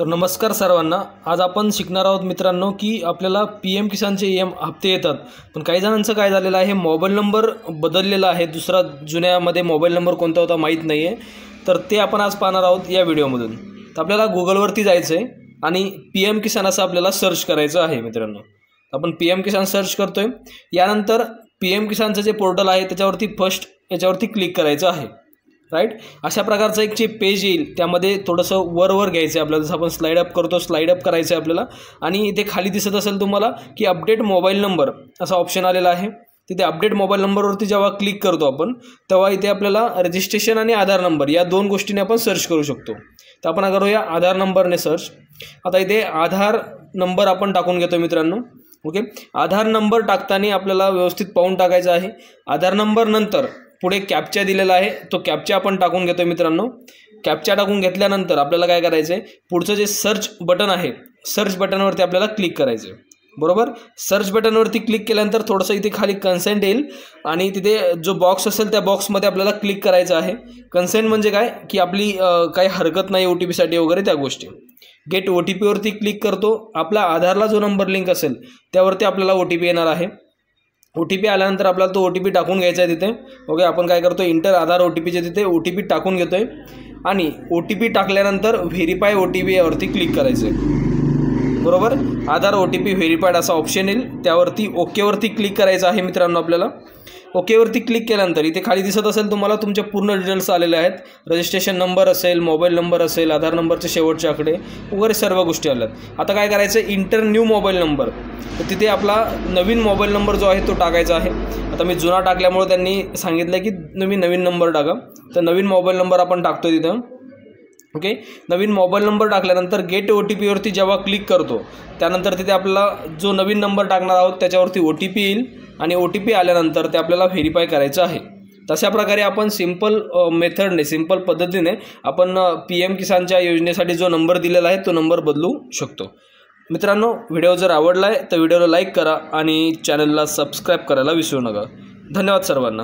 तर नमस्कार सर्वांना। आज आपण शिकणार आहोत मित्रांनो की आपल्याला पीएम किसानचे हप्ते येतात, पण काही जणांचं काय झालेलं आहे, मोबाईल नंबर बदललेला आहे, दुसरा जुन्यामध्ये मोबाईल नंबर कोणता होता माहीत नाही आहे। तर ते आपण आज पाहणार आहोत या व्हिडिओमधून। तर आपल्याला गुगलवरती जायचं आहे आणि पीएम किसान असं आपल्याला सर्च करायचं आहे मित्रांनो। आपण पीएम किसान सर्च करतोय, यानंतर पीएम किसानचं जे पोर्टल आहे त्याच्यावरती फर्स्ट याच्यावरती क्लिक करायचं आहे, राईट। अशा प्रकारचं एक जे पेज येईल त्यामध्ये थोडंसं वर घ्यायचं आहे आपल्याला, जसं आपण स्लाइड अप करतो स्लाइड अप करायचं आहे आपल्याला। आणि इथे खाली दिसत असेल तुम्हाला की अपडेट मोबाईल नंबर असा ऑप्शन आलेला आहे। तिथे अपडेट मोबाईल नंबरवरती जेव्हा क्लिक करतो आपण तेव्हा इथे आपल्याला रजिस्ट्रेशन आणि आधार नंबर या दोन गोष्टींनी आपण सर्च करू शकतो। तर आपण करूया आधार नंबरने सर्च। आता इथे आधार नंबर आपण टाकून घेतो मित्रांनो, ओके। आधार नंबर टाकताना आपल्याला व्यवस्थित पाहून टाकायचं आहे। आधार नंबर नंतर पुढे कॅप्चा दिलेला आहे, तो कॅप्चा आपण टाकून घेतो मित्रांनो। कॅप्चा टाकून घेतल्यानंतर आपल्याला काय करायचं आहे, पुढचं जे सर्च बटन आहे सर्च बटनवरती आपल्याला क्लिक करायचं आहे, बरोबर। सर्च बटनवरती क्लिक केल्यानंतर थोडंसं इथे खाली कन्सेंट येईल आणि तिथे जो बॉक्स असेल त्या बॉक्समध्ये आपल्याला क्लिक करायचं आहे। कन्सेंट म्हणजे काय की आपली काही हरकत नाही OTPसाठी वगैरे त्या गोष्टी। गेट OTPवरती क्लिक करतो, आपला आधारला जो नंबर लिंक असेल त्यावरती आपल्याला OTP येणार आहे। OTP आल्यानंतर आपल्याला तो OTP टाकून घ्यायचा आहे तिथे, ओके। आपण काय करतो, इंटर आधार OTPचे तिथे OTP टाकून घेतोय आणि OTP टाकल्यानंतर व्हेरीफाय OTP यावरती क्लिक करायचं आहे, बरोबर। आधार OTP व्हेरीफाईड असा ऑप्शन येईल, त्यावरती ओकेवरती क्लिक करायचं आहे मित्रांनो आपल्याला। ओकेवरती क्लिक केल्यानंतर इथे खाली दिसत असेल तुम्हाला तुमचे पूर्ण डिटेल्स आलेले आहेत, रजिस्ट्रेशन नंबर असेल, मोबाईल नंबर असेल, आधार नंबरचे शेवटचे आकडे वगैरे सर्व गोष्टी आल्यात। आता काय करायचं, इंटर न्यू मोबाईल नंबर, तर तिथे आपला नवीन मोबाईल नंबर जो आहे तो टाकायचा आहे। आता मी जुना टाकल्यामुळे त्यांनी सांगितलं की नवीन नंबर टाका, तर नवीन मोबाईल नंबर आपण टाकतोय तिथं, ओके। नवीन मोबाईल नंबर टाकल्यानंतर गेट OTPवरती जेव्हा क्लिक करतो त्यानंतर तिथे आपल्याला जो नवीन नंबर टाकणार आहोत त्याच्यावरती OTP येईल आणि OTP आल्यानंतर ते आपल्याला व्हेरीफाय करायचं आहे। तशा प्रकारे आपण सिंपल मेथडने सिंपल पद्धतीने आपण पीएम किसानच्या योजनेसाठी जो नंबर दिलेला आहे तो नंबर बदलू शकतो। मित्रांनो, व्हिडिओ जर आवडला आहे तर व्हिडिओला लाईक करा आणि चॅनलला सबस्क्राईब करायला विसरू नका। धन्यवाद सर्वांना।